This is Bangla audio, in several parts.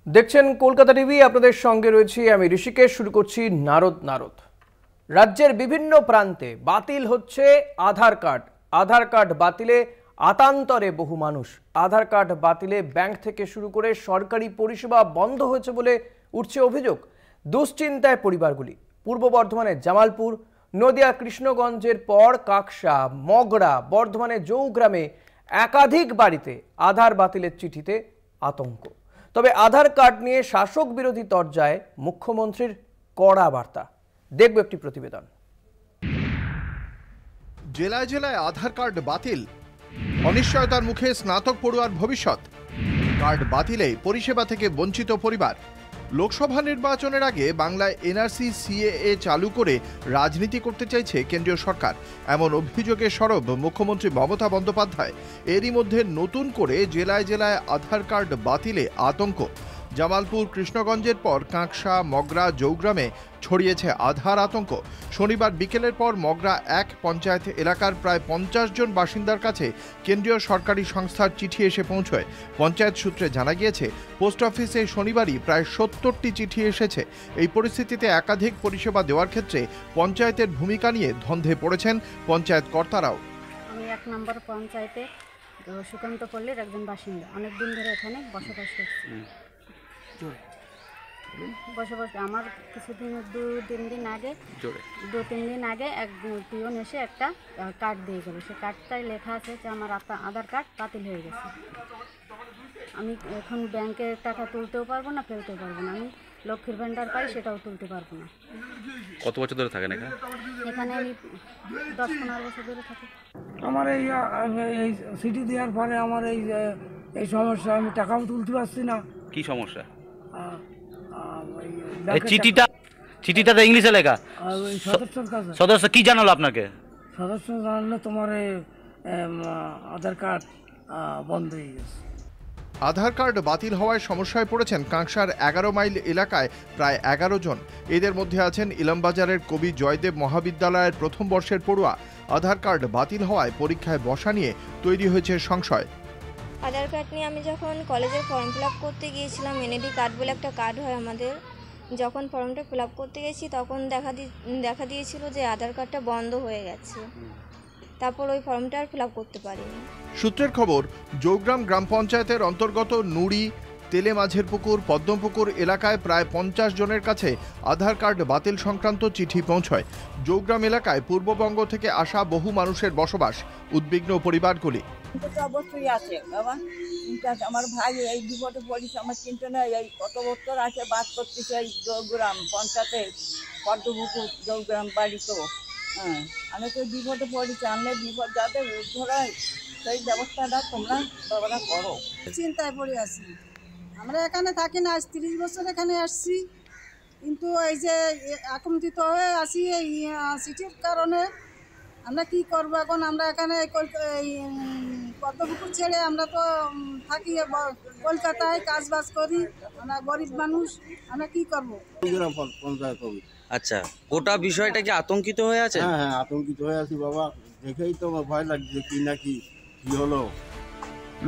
দেখছেন কলকাতা টিভি, আপনাদের সঙ্গে রয়েছি আমি ঋষিকেশ। শুরু করছি নারদ নারদ। রাজ্যের বিভিন্ন প্রান্তে বাতিল হচ্ছে আধার কার্ড বাতিলে আতান্তরে বহু মানুষ। আধার কার্ড বাতিলে ব্যাংক থেকে শুরু করে সরকারি পরিষেবা বন্ধ হয়েছে বলে উঠছে অভিযোগ। দুশ্চিন্তায় পরিবারগুলি। পূর্ব বর্ধমানের জামালপুর, নদিয়া কৃষ্ণগঞ্জের পর কাকসা, মগরা, বর্ধমানের জৌগ্রামে একাধিক বাড়িতে আধার বাতিলের চিঠিতে আতঙ্ক। তবে আধার কার্ড নিয়ে শাসক বিরোধী তরজায় মুখ্যমন্ত্রীর কড়া বার্তা। দেখব একটি প্রতিবেদন। জেলায় জেলায় আধার কার্ড বাতিল, অনিশ্চয়তার মুখে স্নাতক পড়ুয়ার ভবিষ্যৎ। কার্ড বাতিলে পরিষেবা থেকে বঞ্চিত পরিবার। লোকসভা নির্বাচনের আগে বাংলায় এনআরসি সিএএ চালু করে রাজনীতি করতে চাইছে কেন্দ্রীয় সরকার, এমন অভিযোগে সরব মুখ্যমন্ত্রী মমতা বন্দ্যোপাধ্যায়। এরই মধ্যে নতুন করে জেলায় জেলায় আধার কার্ড বাতিলে আতঙ্ক। জামালপুর, কৃষ্ণগঞ্জের পর কাঁকসা, মগরা, জৌগ্রামে ছড়িয়েছে আধার আতঙ্ক। শনিবার বিকেলের পর মগরা এক পঞ্চায়েত এলাকার প্রায় 50 জন বাসিন্দার কাছে কেন্দ্রীয় সরকারি সংস্থার চিঠি এসে পৌঁছয়। পঞ্চায়েত সূত্রে জানা গিয়েছে, পোস্ট অফিসে শনিবারই প্রায় 70টি চিঠি এসেছে। এই পরিস্থিতিতে একাধিক পরিষেবা দেওয়ার ক্ষেত্রে পঞ্চায়েতের ভূমিকা নিয়ে ধন্ধে পড়েছেন পঞ্চায়েত কর্তারাও। আমি 1 নম্বর পঞ্চায়েতে সুকান্ত পল্লীর একজন বাসিন্দা। অনেকদিন ধরে এখানে বসবাস করছি। আমার কিছুদিন 2-3 দিন আগে এক পিয়ন এসে একটা কার্ড দিয়ে গেল। সে কার্ডটায় লেখা আছে যে আমার আধার কার্ড বাতিল হয়ে গেছে। আমি এখন ব্যাংকে টাকা তুলতেও পারবো না, ফেলতেও পারবো না। আমি লক্ষ্মীর ভাণ্ডার পাই, সেটাও তুলতে পারবো না। কত বছর ধরে থাকেন এখানে? এখানে আমি 10-15 বছর ধরে থাকি। আমার এই সিটি দেওয়ার পরে আমার এই সমস্যা, আমি টাকাও তুলতে পারছি না। কি সমস্যা? চিঠিটা ইংলিশে লেখা। সদস্য কি জানালো আপনাকে? সদস্য জানালো তোমার আধার কার্ড বন্ধ হয়ে গেছে। আধার কার্ড বাতিল হওয়ায় সমস্যায় পড়েছেন কাঁকসার 11 মাইল এলাকায় প্রায় 11 জন। এদের মধ্যে আছেন ইলামবাজারের কবি জয়দেব মহাবিদ্যালয়ের প্রথম বর্ষের পড়ুয়া। আধার কার্ড বাতিল হওয়ায় পরীক্ষায় বসা নিয়ে তৈরি হয়েছে সংশয়। আধার কার্ড নিয়ে আমি যখন কলেজের ফর্ম ফিল আপ করতে গিয়েছিলাম, এনএডি কার্ড বলে একটা কার্ড হয় আমাদের, যখন ফর্মটা ফিল আপ করতে গেছি তখন দেখা দিয়েছিল যে আধার কার্ডটা বন্ধ হয়ে গেছে। তারপর ওই ফর্মটা আর ফিল আপ করতে পারিনি। সূত্রের খবর, জৌগ্রাম গ্রাম পঞ্চায়েতের অন্তর্গত নুড়ি, তেলে মাঝের পুকুর, পদ্মপুকুর এলাকায় প্রায় 50 জনের কাছে আধার কার্ড বাতিল সংক্রান্ত চিঠি পৌঁছয়। জৌগ্রাম এলাকায় পূর্ববঙ্গ থেকে আসা বহু মানুষের বসবাস। উদ্বিগ্ন পরিবারগুলি। অবশ্যই আছে বাবা, আমার ভাই এই বিপদে পড়িস, আমার চিন্তা নেই। এই কত বছর আছে বাস করতেছে এই জৌগ্রাম পঞ্চায়েতে, পদ্মপুকুর জৌগ্রাম বাড়ি। তো হ্যাঁ, আমি তো বিপদে পড়েছি। আমি বিপদ যাতে ধরাই সেই ব্যবস্থাটা তোমরা বাবারা করো। চিন্তায় পড়ে আছি। আমরা এখানে থাকি না, আজ 30 বছর এখানে আসছি, কিন্তু এই যে আকম্পিত হয়ে আসি এই সিটির কারণে। আমরা কি করবো এখন? আমরা এখানে পদ্মপুকুর ছেড়ে আমরা তো থাকি কলকাতায়, কাজ বাজ করি। আমরা গরিব মানুষ, আমরা কি করবো? আচ্ছা, গোটা বিষয়টা কি আতঙ্কিত হয়ে আছে? হ্যাঁ, আতঙ্কিত হয়ে আছি বাবা। দেখেই তো আমার ভয় লাগছে কি নাকি কি হলো।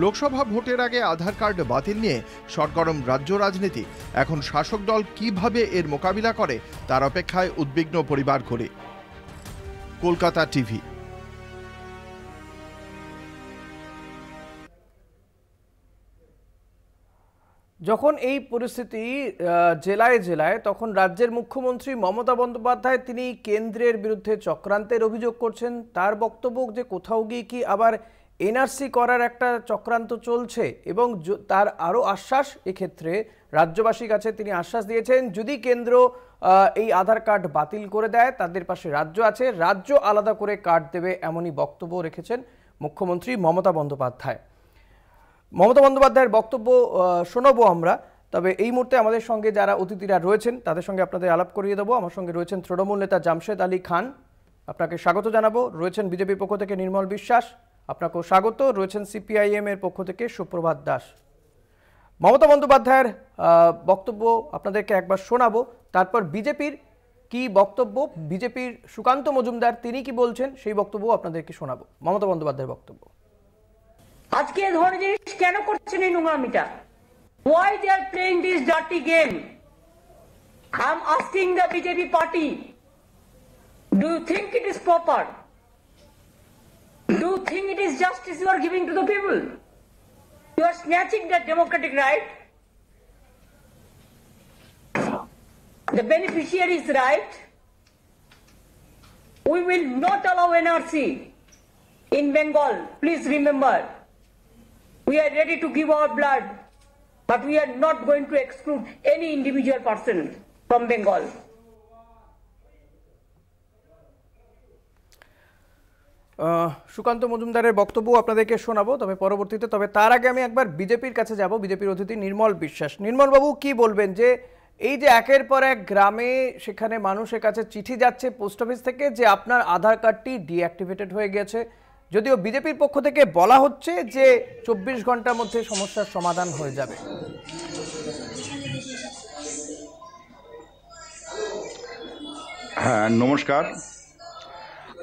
লোকসভা ভোটের আগে আধার কার্ড বাতিল নিয়ে সরগরম রাজ্য রাজনীতি। এখন শাসক দল কিভাবে এর মোকাবিলা করে তার অপেক্ষায় উদ্বিগ্ন পরিবারগুলি। কলকাতা টিভি। যখন এই পরিস্থিতি জেলায় জেলায়, তখন রাজ্যের মুখ্যমন্ত্রী মমতা বন্দ্যোপাধ্যায় তিনি কেন্দ্রের বিরুদ্ধে চক্রান্তের অভিযোগ করছেন। তার বক্তব্য যে কোথাও গিয়ে কি আবার এনআরসি করার একটা চক্রান্ত চলছে, এবং তার আরও আশ্বাস এক্ষেত্রে রাজ্যবাসীর কাছে তিনি আশ্বাস দিয়েছেন, যদি কেন্দ্র এই আধার কার্ড বাতিল করে দেয় তাদের পাশে রাজ্য আছে, রাজ্য আলাদা করে কার্ড দেবে, এমনই বক্তব্য রেখেছেন মুখ্যমন্ত্রী মমতা বন্দ্যোপাধ্যায়। মমতা বন্দ্যোপাধ্যায়ের বক্তব্য শোনাবো আমরা। তবে এই মুহূর্তে আমাদের সঙ্গে যারা অতিথিরা রয়েছেন তাদের সঙ্গে আপনাদের আলাপ করিয়ে দেবো। আমার সঙ্গে রয়েছেন তৃণমূল নেতা জামশেদ আলী খান, আপনাকে স্বাগত জানাবো। রয়েছেন বিজেপির পক্ষ থেকে নির্মল বিশ্বাস, আপনাকেও স্বাগত। রয়েছেন সিপিআইএম এর পক্ষ থেকে সুপ্রভাত দাস। মমতা বন্দ্যোপাধ্যায়ের বক্তব্য আপনাদেরকে একবার শোনাবো, তারপর বিজেপির কি বক্তব্য, বিজেপির সুকান্ত মজুমদার তিনি কি বলছেন সেই বক্তব্য আপনাদেরকে শোনাবো। মমতা বন্দ্যোপাধ্যায়ের বক্তব্য। আজকে ধরনের জিনিস কেন করছেন এই নোংরামিটা? Why they are playing this dirty game? I am asking the BJP party, do you think it is proper? Do you think it is justice you are giving to the people? You are snatching that democratic right, the beneficiaries' right. We will not allow NRC in Bengal. Please remember, we are ready to give our blood, but we are not going to exclude any individual person from Bengal. Sukanta মজুমদারের বক্তব্য আপনাদেরকে শোনাবো তবে পরবর্তীতে। তবে তার আগে আমি একবার বিজেপির কাছে যাব। বিজেপির অতিথি নির্মল বিশ্বাস। নির্মল বাবু, কি বলবেন যে এই যে একের পর এক গ্রামে সেখানে মানুষের কাছে চিঠি যাচ্ছে পোস্ট অফিস থেকে যে আপনার আধার কার্ডটি ডিঅ্যাক্টিভেটেড হয়ে গেছে, যদিও বিজেপির পক্ষ থেকে বলা হচ্ছে যে 24 ঘন্টার মধ্যে সমস্যার সমাধান হয়ে যাবে। হ্যাঁ, নমস্কার।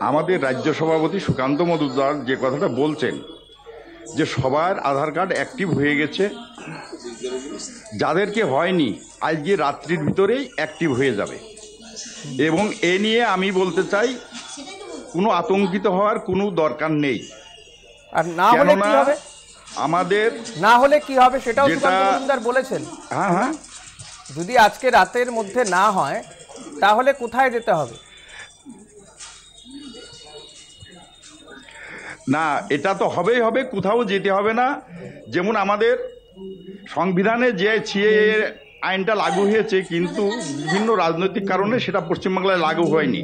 আমাদের রাজ্য সভাপতি সুকান্ত মজুমদার যে কথাটা বলছেন যে সবার আধার কার্ড অ্যাক্টিভ হয়ে গেছে, যাদেরকে হয়নি আজকে রাত্রির ভিতরেই অ্যাক্টিভ হয়ে যাবে, এবং এ নিয়ে আমি বলতে চাই কোনো আতঙ্কিত হওয়ার কোনো দরকার নেই। আর না হলে কি হবে? আমাদের না হলে কি হবে সেটাও সুকান্ত মজুমদার বলেছেন। হ্যাঁ হ্যাঁ, যদি আজকে রাতের মধ্যে না হয় তাহলে কোথায় যেতে হবে? না, এটা তো হবেই হবে, কোথাও যেতে হবে না। যেমন আমাদের সংবিধানে যে সিএএ আইনটা লাগু হয়েছে, কিন্তু বিভিন্ন রাজনৈতিক কারণে সেটা পশ্চিমবাংলায় লাগু হয়নি।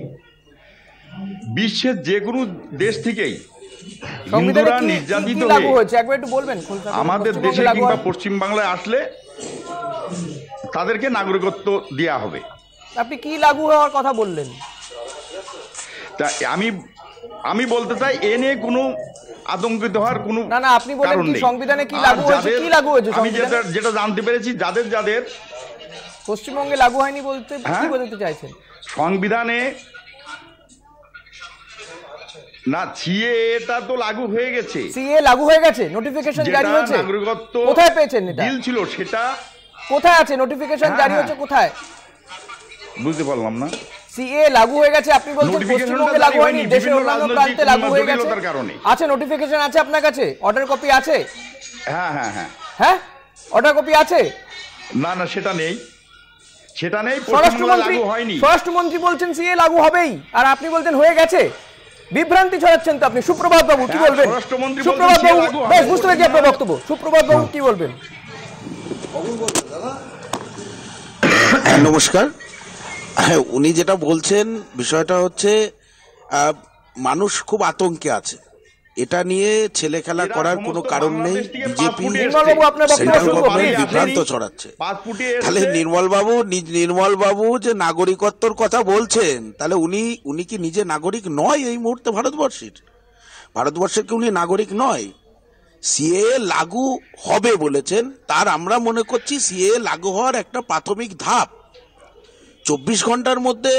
বিশ্বের যে কোনো দেশ থেকেই হিন্দুরা নির্যাতিত হয়ে আমাদের দেশে কিংবা পশ্চিমবাংলায় আসলে তাদেরকে নাগরিকত্ব দেওয়া হবে। আপনি কি লাগু হওয়ার কথা বললেন? তা আমি বলতে চাই এ নিয়ে কোনো আতঙ্কিত হওয়ার কোনো না, আপনি বলেন কি সংবিধানে কি লাগু হয়েছে? কি লাগু হয়েছে? আমি যেটা জানতে পেরেছি, যাদের পশ্চিমবঙ্গে লাগু হয়নি বলতে কি বলতে চাইছেন? সংবিধানে না, সিএটা তো লাগু হয়ে গেছে। সিএ লাগু হয়ে গেছে, নোটিফিকেশন জারি হয়েছে। নাগরিকত্ব কোথায় পেয়েছেন? এটা বিল ছিল, সেটা কোথায় আছে? নোটিফিকেশন জারি হয়েছে কোথায়? বুঝতে পারলাম না। সিএ লাগু হয়ে গেছে আপনি বলছেন, পশ্চিমবঙ্গে লাগু হয়নি, দেশের অন্যান্য প্রান্তে লাগু হয়ে গেছে। আছে, নোটিফিকেশন আছে আপনার কাছে? অর্ডার কপি আছে? হ্যাঁ হ্যাঁ হ্যাঁ হ্যাঁ, অর্ডার কপি আছে? না না, সেটা নেই, সেটা নেই। পশ্চিমবঙ্গে লাগু হয়নি। স্বরাষ্ট্রমন্ত্রী বলছেন সিএ লাগু হবেই, আর আপনি বলছেন হয়ে গেছে। বিভ্রান্তি ছড়াচ্ছেন তো আপনি। সুপ্রভাত বাবু, কি বলবেন? সুপ্রভাত বাবু, বেশ বুঝতে পেরেছি আপনার বক্তব্য। সুপ্রভাত বাবু, কি বলবেন? নমস্কার। উনি যেটা বলছেন বিষয়টা হচ্ছে মানুষ খুব আতঙ্কে আছে, এটা নিয়ে ছেলে খেলা করার কোনো কারণ নেই। বিজেপি সেন্ট্রাল গভর্নমেন্ট বিভ্রান্ত ছড়াচ্ছে। তাহলে নির্মল বাবু যে নাগরিকত্বর কথা বলছেন, তাহলে উনি কি নিজে নাগরিক নয় এই মুহূর্তে? ভারতবর্ষের কি উনি নাগরিক নয়? সিএ লাগু হবে বলেছেন, তার আমরা মনে করছি সিএ লাগু হওয়ার একটা প্রাথমিক ধাপ। 24 ঘন্টার মধ্যে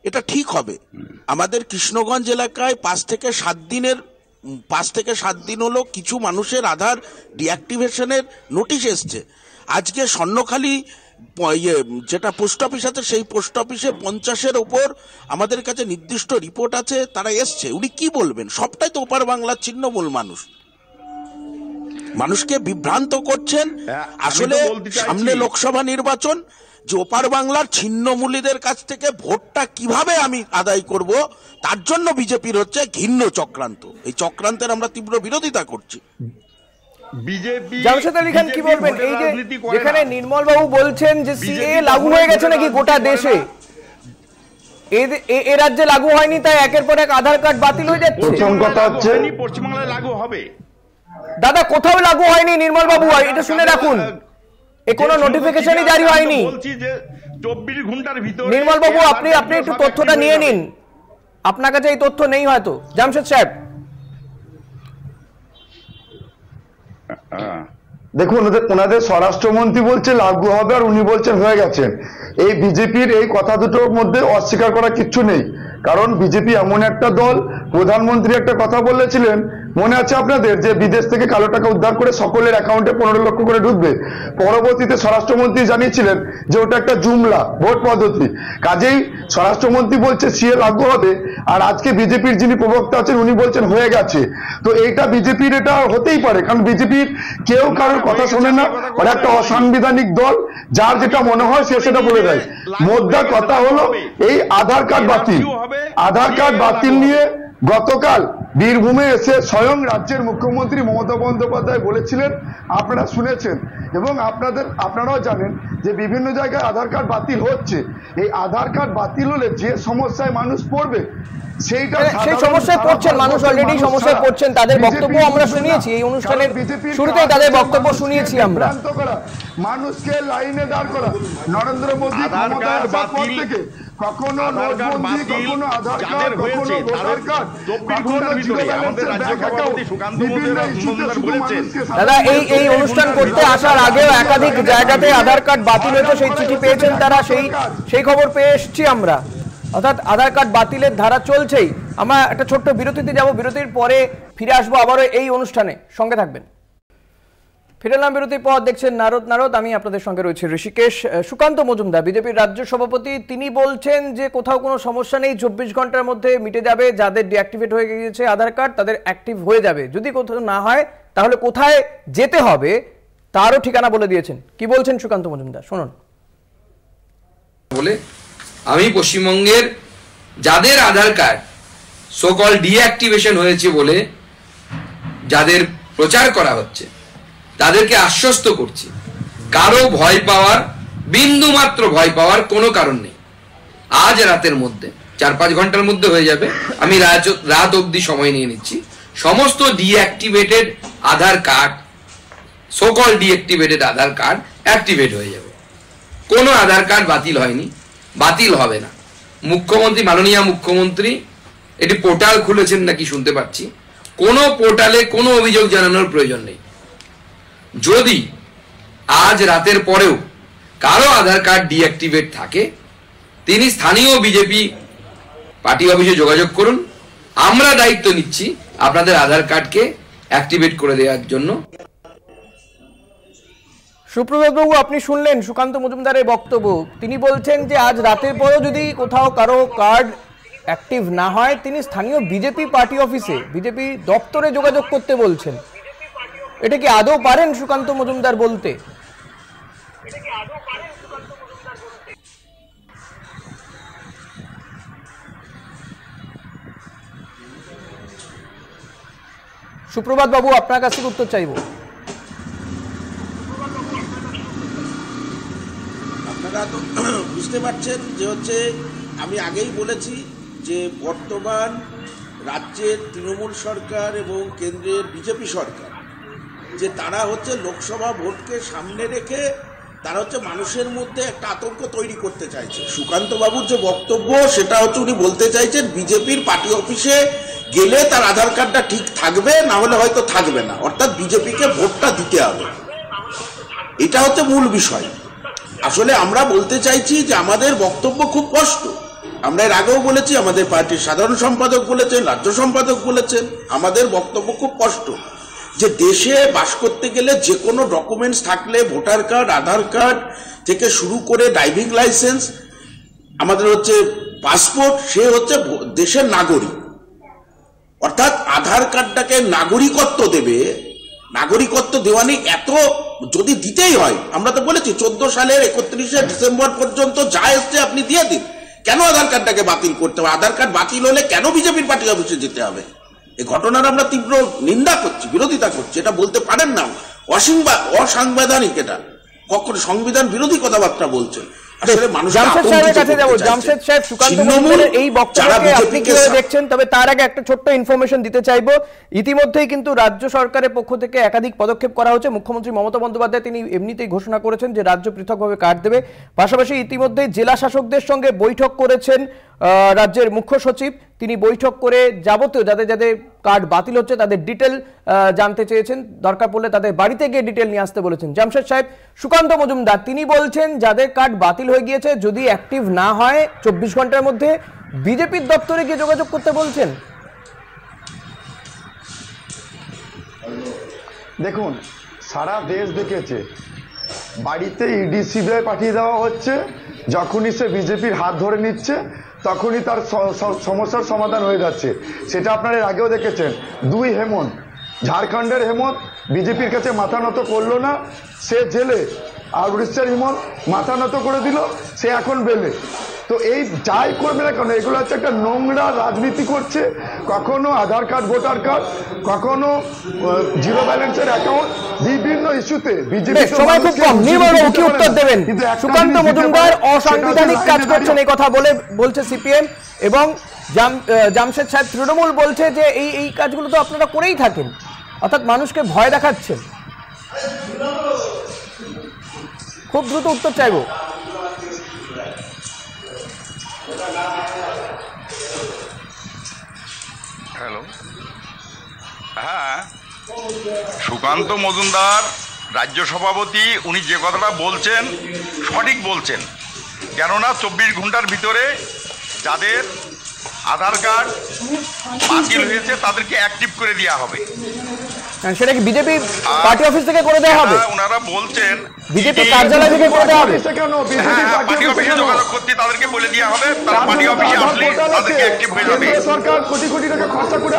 এটা ঠিক হবে। আমাদের কৃষ্ণগঞ্জ এলাকায় 5 থেকে 7 দিন হলো কিছু মানুষের আধার ডিঅ্যাক্টিভেশনের নোটিশ এসছে। আজকে স্বর্ণখালী যেটা পোস্ট অফিস আছে, সেই পোস্ট অফিসে 50-এর ওপর আমাদের কাছে নির্দিষ্ট রিপোর্ট আছে, তারা এসছে। উনি কি বলবেন? সবটাই তো ওপার বাংলার ছিন্নমূল মানুষকে বিভ্রান্ত করছেন। আসলে সামনে লোকসভা নির্বাচন, যে ওপার বাংলার ছিন্নমূলীদের কাছ থেকে ভোটটা কিভাবে আমি আদায় করব, তার জন্য বিজেপির হচ্ছে ঘৃণ্য চক্রান্ত। এই চক্রান্তের আমরা তীব্র বিরোধিতা করছি। জামশেদ আলী খান, কি বলবেন? এই যে যেখানে নির্মল বাবু বলছেন যে সিএ লাগু হয়ে গেছে নাকি গোটা দেশে, এই রাজ্যে লাগু হয়নি, তাই একের পর এক আধার কার্ড বাতিল হয়ে যাচ্ছে। প্রথম কথা হচ্ছে পশ্চিমবাংলায় লাগু হবে। দাদা, কোথাও লাগু হয়নি নির্মল বাবু, এটা শুনে রাখুন। কোনো নোটিফিকেশনই জারি হয়নি। বলছি যে 24 ঘন্টার ভিতরে। নির্মল বাবু, আপনি একটু তথ্যটা নিয়ে নিন, আপনার কাছে এই তথ্য নেই হয়তো। জামশেদ সাহেব, দেখুন, ওনাদের স্বরাষ্ট্রমন্ত্রী বলছে লাগু হবে আর উনি বলছেন হয়ে গেছেন। এই বিজেপির এই কথা দুটোর মধ্যে অস্বীকার করা কিচ্ছু নেই। কারণ বিজেপি এমন একটা দল, প্রধানমন্ত্রী একটা কথা বলেছিলেন মনে আছে আপনাদের যে বিদেশ থেকে কালো টাকা উদ্ধার করে সকলের অ্যাকাউন্টে 15 লক্ষ করে ঢুকবে, পরবর্তীতে স্বরাষ্ট্রমন্ত্রী জানিয়েছিলেন যে ওটা একটা জুমলা ভোট পদ্ধতি। কাজেই স্বরাষ্ট্রমন্ত্রী বলছে সিএ লাগু হবে, আর আজকে বিজেপির যিনি প্রবক্তা আছেন উনি বলছেন হয়ে গেছে। তো এইটা বিজেপির এটা হতেই পারে, কারণ বিজেপির কেউ কারোর কথা শোনে না, ওরা একটা অসাংবিধানিক দল, যার যেটা মনে হয় সে সেটা বলে দেয়। মোদ্দা কথা হলো এই আধার কার্ড বাতিল নিয়ে গতকাল বীরভূমে এসে স্বয়ং রাজ্যের মুখ্যমন্ত্রী মমতা বন্দ্যোপাধ্যায় বলেছিলেন, আপনারা শুনেছেন এবং আপনারাও জানেন যে বিভিন্ন জায়গায় আধার কার্ড বাতিল হচ্ছে। এই আধার কার্ড বাতিল হলে যে সমস্যায় মানুষ পড়বে সেই সমস্যায় পড়ছেন মানুষ, অলরেডি সমস্যায় পড়ছেন। তাদের বক্তব্য আমরা শুনিয়েছি এই অনুষ্ঠানের শুরুতেই, তাদের বক্তব্য শুনিয়েছি আমরা। মানুষকে লাইনে দাঁড় করা, নরেন্দ্র মোদী ক্ষমতায় আসার পর থেকে কখনো নোটবন্দি, কখনো আধার কার্ড, কখনো ভোটার কার্ড, কখনো জিরো ব্যালেন্সের ব্যাংক অ্যাকাউন্ট, বিভিন্ন ইস্যুতে শুধু মানুষকে। দাদা, এই অনুষ্ঠান করতে আসার আগেও একাধিক জায়গাতে আধার কার্ড বাতিল হয়েছে, সেই চিঠি পেয়েছেন তারা, সেই খবর পেয়ে এসেছি আমরা। অর্থাৎ আধার কার্ড বাতিলের ধারা চলছেই। আমরা একটা ছোট্ট বিরতিতে যাব, বিরতির পরে ফিরে আসবো আবারও এই অনুষ্ঠানে, সঙ্গে থাকবেন। ফিরে এলাম বিরতির পর, দেখছেন নারদ। আমি আপনাদের সঙ্গে রয়েছি ঋষিকেশ। সুকান্ত মজুমদার বিজেপির রাজ্য সভাপতি, তিনি বলছেন যে কোথাও কোনো সমস্যা নেই, 24 ঘন্টার মধ্যে মিটে যাবে। যাদের ডিঅ্যাক্টিভেট হয়ে গিয়েছে আধার কার্ড তাদের অ্যাক্টিভ হয়ে যাবে। যদি কোথাও না হয় তাহলে কোথায় যেতে হবে তারও ঠিকানা বলে দিয়েছেন। কি বলছেন সুকান্ত মজুমদার, শুনুন। বলে আমি পশ্চিমবঙ্গের যাদের আধার কার্ড সোকল ডিঅ্যাক্টিভেশন হয়েছে বলে যাদের প্রচার করা হচ্ছে তাদেরকে আশ্বস্ত করছি, কারো ভয় পাওয়ার, বিন্দু মাত্র ভয় পাওয়ার কোনো কারণ নেই। আজ রাতের মধ্যে 4-5 ঘন্টার মধ্যে হয়ে যাবে। আমি রাত অবধি সময় নিয়ে নিচ্ছি। সমস্ত ডিঅ্যাক্টিভেটেড আধার কার্ড, সোকল ডিঅ্যাক্টিভেটেড আধার কার্ড অ্যাক্টিভেট হয়ে যাবে। কোনো আধার কার্ড বাতিল হয়নি, বাতিল হবে না। মুখ্যমন্ত্রী, মাননীয় মুখ্যমন্ত্রী এটি পোর্টাল খুলেছেন নাকি শুনতে পাচ্ছি, কোনো পোর্টালে কোনো অভিযোগ জানানোর প্রয়োজন নেই। যদি আজ রাতের পরেও কারো আধার কার্ড ডিঅ্যাক্টিভেট থাকে, তিনি স্থানীয় বিজেপি পার্টি অফিসে যোগাযোগ করুন। আমরা দায়িত্ব নিচ্ছি আপনাদের আধার কার্ডকে অ্যাক্টিভেট করে দেওয়ার জন্য। সুপ্রভাত বাবু, আপনি শুনলেন সুকান্ত মজুমদারের বক্তব্য। তিনি বলছেন যে আজ রাতের পরেও যদি কোথাও কারো কার্ড অ্যাক্টিভ না হয়, তিনি স্থানীয় বিজেপি পার্টি অফিসে, বিজেপি দপ্তরে যোগাযোগ করতে বলছেন। এটা কি আদৌ পারেন সুকান্ত মজুমদার বলতে? সুপ্রভাত বাবু, আপনার কাছ থেকে উত্তর চাইব। আপনারা তো বুঝতে পারছেন যে হচ্ছে, আমি আগেই বলেছি যে বর্তমান রাজ্যের তৃণমূল সরকার এবং কেন্দ্রের বিজেপি সরকার, যে তারা হচ্ছে লোকসভা ভোটকে সামনে রেখে তারা হচ্ছে মানুষের মধ্যে একটা আতঙ্ক তৈরি করতে চাইছে। সুকান্ত বাবুর যে বক্তব্য সেটা হচ্ছে উনি বলতে চাইছেন বিজেপির পার্টি অফিসে গেলে তার আধার কার্ডটা ঠিক থাকবে, না হলে হয়তো থাকবে না, অর্থাৎ বিজেপিকে ভোটটা দিতে হবে। এটা হচ্ছে মূল বিষয়। আসলে আমরা বলতে চাইছি যে আমাদের বক্তব্য খুব স্পষ্ট। আমরা এর আগেও বলেছি, আমাদের পার্টির সাধারণ সম্পাদক বলেছেন, রাজ্য সম্পাদক বলেছেন, আমাদের বক্তব্য খুব স্পষ্ট যে দেশে বাস করতে গেলে যে কোনো ডকুমেন্টস থাকলে, ভোটার কার্ড, আধার কার্ড থেকে শুরু করে ড্রাইভিং লাইসেন্স, আমাদের হচ্ছে পাসপোর্ট, সে হচ্ছে দেশের নাগরিক। অর্থাৎ আধার কার্ডটাকে নাগরিকত্ব দেবে, নাগরিকত্ব দেওয়া নেই এত যদি দিতেই হয়, আমরা তো বলেছি 14 সালের 31শে ডিসেম্বর পর্যন্ত যা এসছে আপনি দিয়ে দিন। কেন আধার কার্ডটাকে বাতিল করতে হবে? আধার কার্ড বাতিল হলে কেন বিজেপির পার্টি অফিসে যেতে হবে? এই ঘটনার আমরা তীব্র নিন্দা করছি, বিরোধিতা করছি। এটা বলতে পারেন না, অসাংবিধানিক, এটা কখনো সংবিধান বিরোধী কথাবার্তা বলছে। জামশেদ সাহেব, সুকান্ত মজুমদারের এই বক্তব্যকে আপনি কিভাবে দেখছেন? তবে তার আগে একটা ছোট্ট ইনফরমেশন দিতে চাইবো। ইতিমধ্যেই কিন্তু রাজ্য সরকারের পক্ষ থেকে একাধিক পদক্ষেপ করা হচ্ছে। মুখ্যমন্ত্রী মমতা বন্দ্যোপাধ্যায় তিনি এমনিতেই ঘোষণা করেছেন যে রাজ্য পৃথকভাবে কার্ড দেবে। পাশাপাশি ইতিমধ্যেই জেলা শাসকদের সঙ্গে বৈঠক করেছেন রাজ্যের মুখ্য সচিব। তিনি বৈঠক করে যাবতীয় যাদের যাদের কার্ড বাতিল হচ্ছে তাদের ডিটেল জানতে চেয়েছেন। দরকার পড়লে তাদের বাড়িতে গিয়ে ডিটেল নিয়ে আসতে বলেছেন। জামশেদ সাহেব, সুকান্ত মজুমদার তিনি বলছেন যাদের কার্ড বাতিল হয়ে গিয়েছে যদি অ্যাক্টিভ না হয় 24 ঘন্টার মধ্যে বিজেপির দপ্তরে গিয়ে যোগাযোগ করতে বলছেন। দেখুন, সারা দেশ দেখেছে বাড়িতে ইডি সিবিআই পাঠিয়ে দেওয়া হচ্ছে, যখনই সে বিজেপির হাত ধরে নিচ্ছে তখনই তার সমস্যার সমাধান হয়ে যাচ্ছে। সেটা আপনারা এর আগেও দেখেছেন। 2 হেমন্ত, ঝাড়খণ্ডের হেমন্ত বিজেপির কাছে মাথা নত করলো না, সে জেলে। আর উড়িষ্যার হেমন্ত মাথা নত করে দিল, সে এখন বেলে। তো এই যাই করবে না কেন, এগুলো হচ্ছে একটা নোংরা রাজনীতি করছে। কখনো আধার কার্ড, ভোটার কার্ড, কখনো জিরো ব্যালেন্সের অ্যাকাউন্ট, বিভিন্ন ইস্যুতে বিজেপি। সময় খুব কম, নির্মলবাবু কি উত্তর দেবেন? সুকান্ত মজুমদার অসাংবিধানিক কাজ করছেন এই কথা বলছে সিপিএম, এবং জামশেদ সাহেব তৃণমূল বলছে যে এই কাজগুলো তো আপনারা করেই থাকেন, অর্থাৎ মানুষকে ভয় দেখাচ্ছেন। খুব দ্রুত উত্তর চাইব। হ্যালো, হ্যাঁ, সুকান্ত মজুমদার রাজ্য সভাপতি, উনি যে কথাটা বলছেন সঠিক বলছেন। কেননা 24 ঘন্টার ভিতরে যাদের আধার কার্ড বাতিল হয়েছে তাদেরকে অ্যাক্টিভ করে দেওয়া হবে। সেটা কি বিজেপি পার্টি অফিস থেকে করে দেওয়া হবে? ওনারা বলছেন বিজেপি কার্যালয় থেকে করে দেওয়া হবে। পার্টি অফিসে যোগাযোগ করতে তাদেরকে বলে দেওয়া হবে, তারা পার্টি অফিসে আসলে তাদেরকে অ্যাক্টিভ হয়ে যাবে। সরকার কোটি কোটি টাকা খরচা করে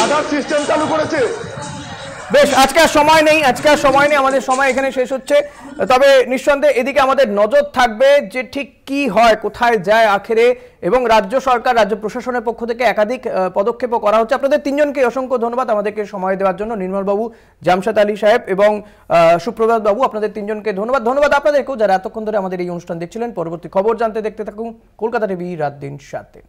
আধার সিস্টেম চালু করেছে। বেশ, আজকে আর সময় নেই, আমাদের সময় এখানে শেষ হচ্ছে। তবে নিঃসন্দেহে এদিকে আমাদের নজর থাকবে যে ঠিক কি হয়, কোথায় যায় আখেরে, এবং রাজ্য সরকার, রাজ্য প্রশাসনের পক্ষ থেকে একাধিক পদক্ষেপও করা হচ্ছে। আপনাদের তিনজনকে অসংখ্য ধন্যবাদ আমাদেরকে সময় দেওয়ার জন্য। নির্মলবাবু, জামশেদ আলী সাহেব এবং সুপ্রভাত বাবু, আপনাদের তিনজনকে ধন্যবাদ আপনাদেরকেও যারা এতক্ষণ ধরে আমাদের এই অনুষ্ঠান দেখছিলেন। পরবর্তী খবর জানতে দেখতে থাকুন কলকাতা টিভি রাত দিন 7।